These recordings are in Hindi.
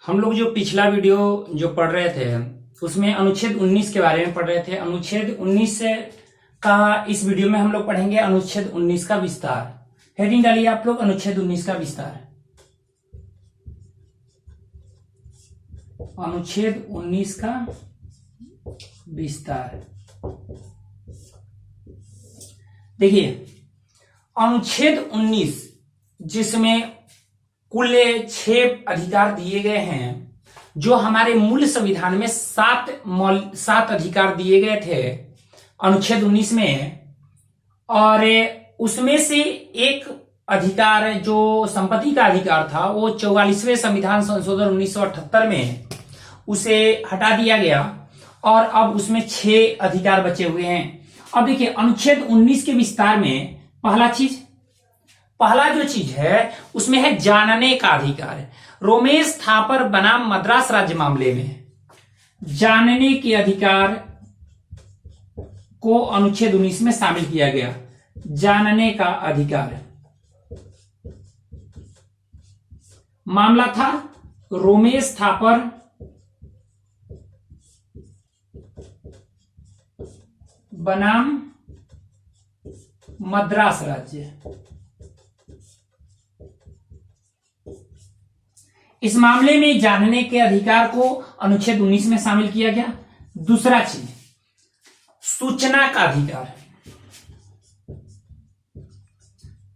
हम लोग जो पिछला वीडियो जो पढ़ रहे थे उसमें अनुच्छेद 19 के बारे में पढ़ रहे थे। अनुच्छेद 19 का इस वीडियो में हम लोग पढ़ेंगे अनुच्छेद 19 का विस्तार। हेडिंग डालिए आप लोग, अनुच्छेद 19 का विस्तार। अनुच्छेद 19 का विस्तार। देखिए, अनुच्छेद 19 जिसमें कुल 6 अधिकार दिए गए हैं, जो हमारे मूल संविधान में 7 अधिकार दिए गए थे अनुच्छेद 19 में, और उसमें से एक अधिकार जो संपत्ति का अधिकार था वो 44वें संविधान संशोधन 1978 में उसे हटा दिया गया और अब उसमें 6 अधिकार बचे हुए हैं। अब देखिए, अनुच्छेद 19 के विस्तार में पहला जो चीज है उसमें है जानने का अधिकार। रोमेश थापर बनाम मद्रास राज्य मामले में जानने के अधिकार को अनुच्छेद 19 में शामिल किया गया। जानने का अधिकार मामला था रोमेश थापर बनाम मद्रास राज्य। इस मामले में जानने के अधिकार को अनुच्छेद 19 में शामिल किया गया। दूसरा चीज, सूचना का अधिकार,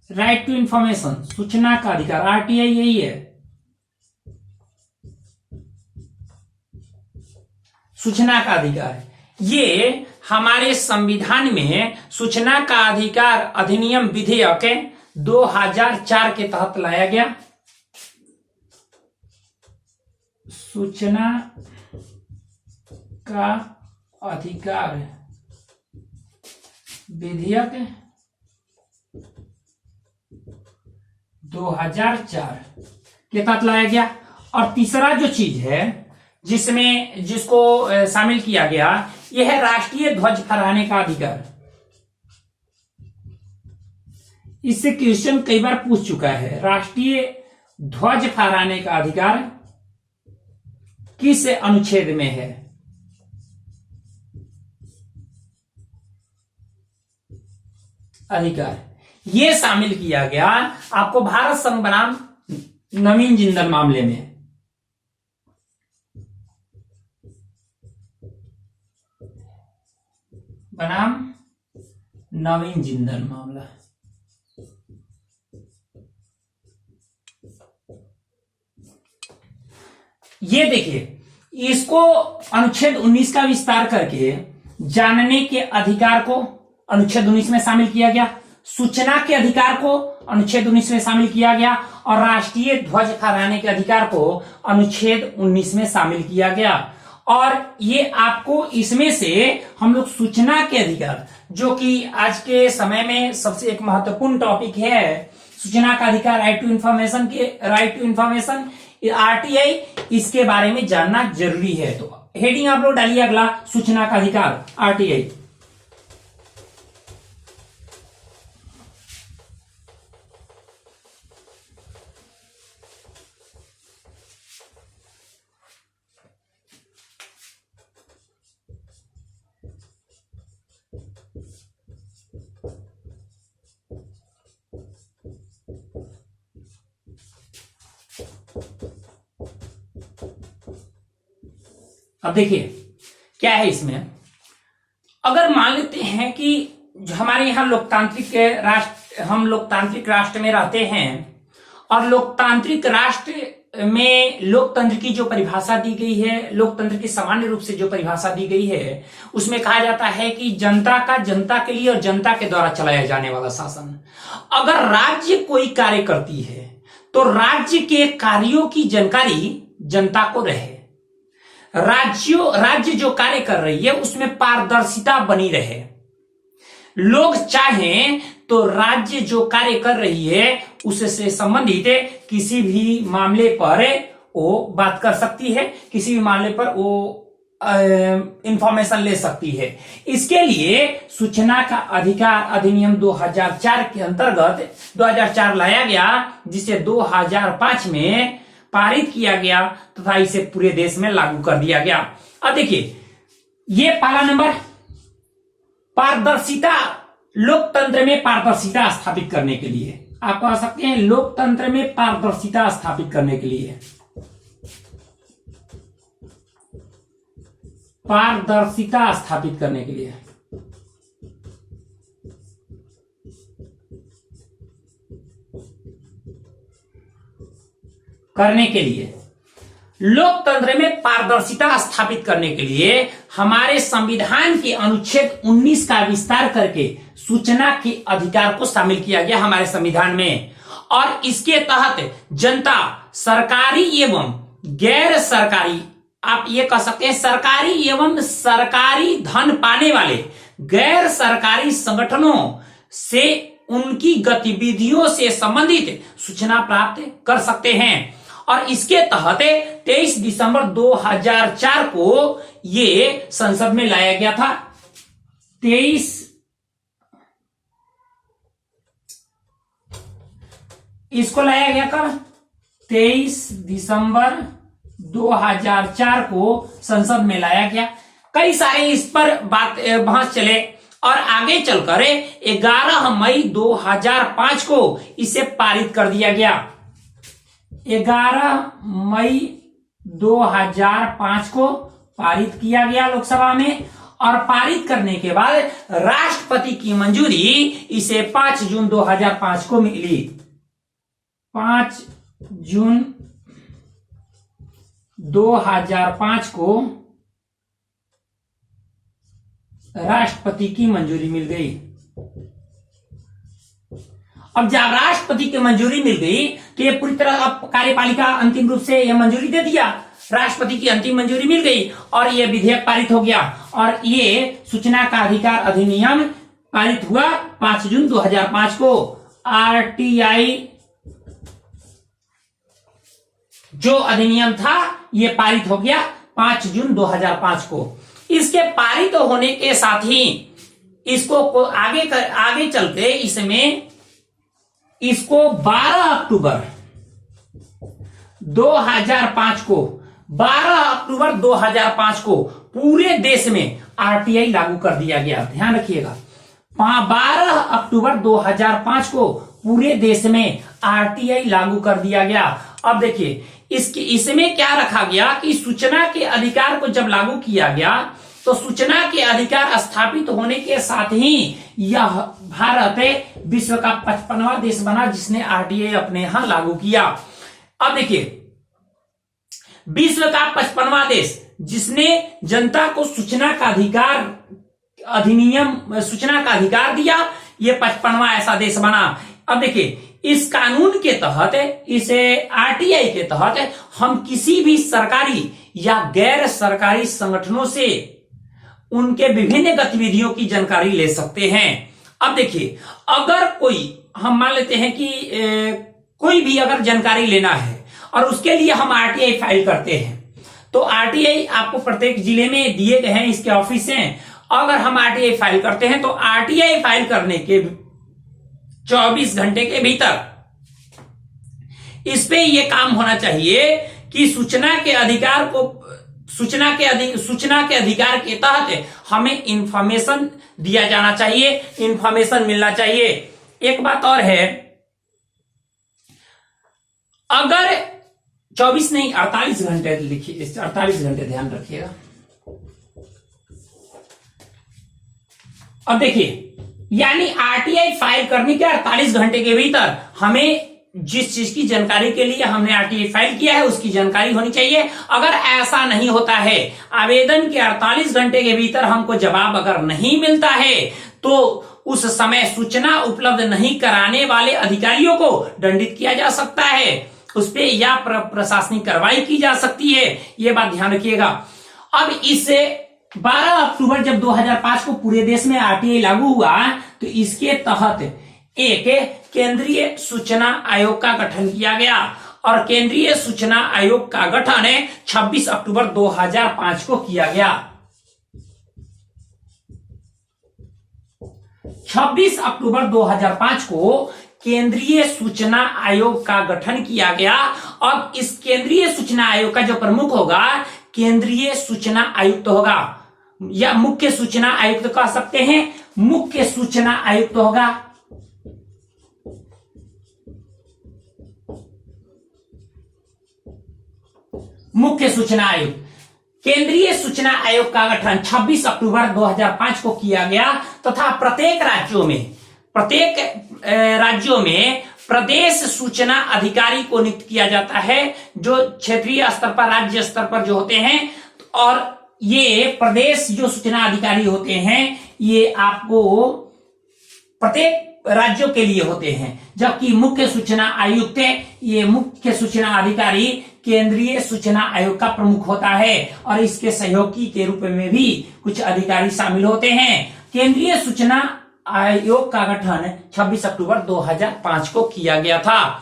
राइट टू इंफॉर्मेशन, सूचना का अधिकार, आरटीआई यही है, सूचना का अधिकार। ये हमारे संविधान में सूचना का अधिकार अधिनियम विधेयक 2004 के तहत लाया गया। सूचना का अधिकार विधेयक 2004 के तहत लाया गया। और तीसरा जो चीज है जिसको शामिल किया गया, यह है राष्ट्रीय ध्वज फहराने का अधिकार। इससे क्वेश्चन कई बार पूछ चुका है, राष्ट्रीय ध्वज फहराने का अधिकार किस अनुच्छेद में है? अधिकार यह शामिल किया गया आपको भारत संघ बनाम नवीन जिंदल मामले में। बनाम नवीन जिंदल मामला। ये देखिए, इसको अनुच्छेद 19 का विस्तार करके जानने के अधिकार को अनुच्छेद 19 में शामिल किया गया, सूचना के अधिकार को अनुच्छेद 19 में शामिल किया गया और राष्ट्रीय ध्वज फहराने के अधिकार को अनुच्छेद 19 में शामिल किया गया। और ये आपको इसमें से हम लोग सूचना के अधिकार, जो कि आज के समय में सबसे एक महत्वपूर्ण टॉपिक है, सूचना का अधिकार, राइट टू इंफॉर्मेशन, आरटीआई, इसके बारे में जानना जरूरी है। तो हेडिंग आप लोग डालिए अगला, सूचना का अधिकार, आरटीआई। अब देखिए क्या है इसमें। अगर मान लेते हैं कि हमारे यहाँ हम लोकतांत्रिक राष्ट्र में रहते हैं और लोकतांत्रिक राष्ट्र में लोकतंत्र की जो परिभाषा दी गई है, लोकतंत्र की सामान्य रूप से जो परिभाषा दी गई है, उसमें कहा जाता है कि जनता के लिए और जनता के द्वारा चलाया जाने वाला शासन। अगर राज्य कोई कार्य करती है तो राज्य के कार्यों की जानकारी जनता को रहे, राज्य जो कार्य कर रही है उसमें पारदर्शिता बनी रहे, लोग चाहें तो राज्य जो कार्य कर रही है उससे संबंधित किसी भी मामले पर वो बात कर सकती है, किसी भी मामले पर वो इंफॉर्मेशन ले सकती है। इसके लिए सूचना का अधिकार अधिनियम 2004 के अंतर्गत 2004 लाया गया, जिसे 2005 में पारित किया गया तथा इसे पूरे देश में लागू कर दिया गया। अब देखिए, ये पहला नंबर, पारदर्शिता, लोकतंत्र में पारदर्शिता स्थापित करने के लिए आप कह सकते हैं लोकतंत्र में पारदर्शिता स्थापित करने के लिए, पारदर्शिता स्थापित करने के लिए। लोकतंत्र में पारदर्शिता स्थापित करने के लिए हमारे संविधान के अनुच्छेद 19 का विस्तार करके सूचना के अधिकार को शामिल किया गया हमारे संविधान में। और इसके तहत जनता, सरकारी एवं गैर सरकारी, आप ये कह सकते हैं सरकारी एवं सरकारी धन पाने वाले गैर सरकारी संगठनों से उनकी गतिविधियों से संबंधित सूचना प्राप्त कर सकते हैं। और इसके तहत 23 दिसंबर 2004 को ये संसद में लाया गया था। 23 इसको लाया गया कब? 23 दिसंबर 2004 को संसद में लाया गया। कई सारे इस पर बहस चले और आगे चलकर 11 मई 2005 को इसे पारित कर दिया गया। 11 मई 2005 को पारित किया गया लोकसभा में। और पारित करने के बाद राष्ट्रपति की मंजूरी इसे 5 जून 2005 को मिली। 5 जून 2005 को राष्ट्रपति की मंजूरी मिल गई। अब जब राष्ट्रपति की मंजूरी मिल गई तो ये पूरी तरह अब कार्यपालिका अंतिम रूप से यह मंजूरी दे दिया, राष्ट्रपति की अंतिम मंजूरी मिल गई और यह विधेयक पारित हो गया। और ये सूचना का अधिकार अधिनियम पारित हुआ 5 जून 2005 को। आरटीआई जो अधिनियम था ये पारित हो गया 5 जून 2005 को। इसके पारित होने के साथ ही इसको आगे चलते इसको 12 अक्टूबर 2005 को पूरे देश में आरटीआई लागू कर दिया गया। ध्यान रखिएगा, 12 अक्टूबर 2005 को पूरे देश में आरटीआई लागू कर दिया गया। अब देखिए इसमें क्या रखा गया कि सूचना के अधिकार को जब लागू किया गया तो सूचना के अधिकार स्थापित होने के साथ ही यह भारत विश्व का 55वां देश बना जिसने आरटीआई अपने यहां लागू किया। अब देखिए, विश्व का 55वां देश जिसने जनता को सूचना का अधिकार अधिनियम सूचना का अधिकार दिया, यह 55वां ऐसा देश बना। अब देखिए, इस कानून के तहत, इस आरटीआई के तहत हम किसी भी सरकारी या गैर सरकारी संगठनों से उनके विभिन्न गतिविधियों की जानकारी ले सकते हैं। अब देखिए, अगर हम मान लेते हैं कि कोई भी अगर जानकारी लेना है और उसके लिए हम आरटीआई फाइल करते हैं, तो आरटीआई आपको प्रत्येक जिले में दिए गए हैं, इसके ऑफिस हैं। अगर हम आरटीआई फाइल करते हैं तो आरटीआई फाइल करने के 24 घंटे के भीतर इस पे यह काम होना चाहिए कि सूचना के अधिकार के तहत हमें इंफॉर्मेशन दिया जाना चाहिए, इंफॉर्मेशन मिलना चाहिए। एक बात और है, अगर 24 नहीं 48 घंटे लिखिए, 48 घंटे ध्यान रखिएगा। अब देखिए, यानी आरटीआई फाइल करने के 48 घंटे के भीतर हमें जिस चीज की जानकारी के लिए हमने आरटीआई फाइल किया है उसकी जानकारी होनी चाहिए। अगर ऐसा नहीं होता है, आवेदन के 48 घंटे के भीतर हमको जवाब अगर नहीं मिलता है, तो उस समय सूचना उपलब्ध नहीं कराने वाले अधिकारियों को दंडित किया जा सकता है, उस पे या प्रशासनिक कार्रवाई की जा सकती है। यह बात ध्यान रखिएगा। अब इससे 12 अक्टूबर जब 2005 को पूरे देश में आरटीआई लागू हुआ तो इसके तहत एक केंद्रीय सूचना आयोग का गठन किया गया और केंद्रीय सूचना आयोग का गठन 26 अक्टूबर 2005 को किया गया। 26 अक्टूबर 2005 को केंद्रीय सूचना आयोग का गठन किया गया। अब इस केंद्रीय सूचना आयोग का जो प्रमुख होगा केंद्रीय सूचना आयुक्त होगा, या मुख्य सूचना आयुक्त कह सकते हैं, मुख्य सूचना आयुक्त होगा। मुख्य सूचना आयुक्त। केंद्रीय सूचना आयोग का गठन 26 अक्टूबर 2005 को किया गया तथा प्रत्येक राज्यों में प्रदेश सूचना अधिकारी को नियुक्त किया जाता है, जो क्षेत्रीय स्तर पर, राज्य स्तर पर जो होते हैं। और ये प्रदेश जो सूचना अधिकारी होते हैं ये आपको प्रत्येक राज्यों के लिए होते हैं, जबकि मुख्य सूचना आयुक्त ये मुख्य सूचना अधिकारी केंद्रीय सूचना आयोग का प्रमुख होता है और इसके सहयोगी के रूप में भी कुछ अधिकारी शामिल होते हैं। केंद्रीय सूचना आयोग का गठन 26 अक्टूबर 2005 को किया गया था।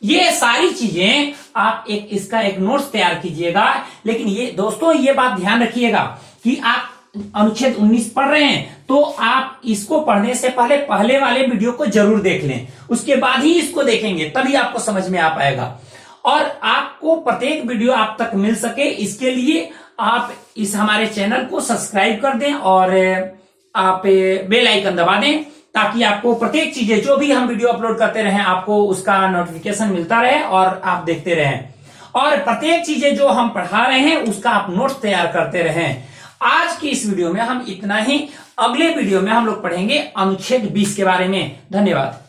ये सारी चीजें आप इसका एक नोट्स तैयार कीजिएगा। लेकिन ये दोस्तों ये बात ध्यान रखिएगा कि आप अनुच्छेद 19 पढ़ रहे हैं तो आप इसको पढ़ने से पहले वाले वीडियो को जरूर देख लें, उसके बाद ही इसको देखेंगे, तभी आपको समझ में आ पाएगा। और आपको प्रत्येक वीडियो आप तक मिल सके इसके लिए आप इस हमारे चैनल को सब्सक्राइब कर दें और आप बेल आइकन दबा दें, ताकि आपको प्रत्येक चीजें जो भी हम वीडियो अपलोड करते रहें आपको उसका नोटिफिकेशन मिलता रहे और आप देखते रहें। और प्रत्येक चीजें जो हम पढ़ा रहे हैं उसका आप नोट्स तैयार करते रहें। आज की इस वीडियो में हम इतना ही। अगले वीडियो में हम लोग पढ़ेंगे अनुच्छेद 20 के बारे में। धन्यवाद।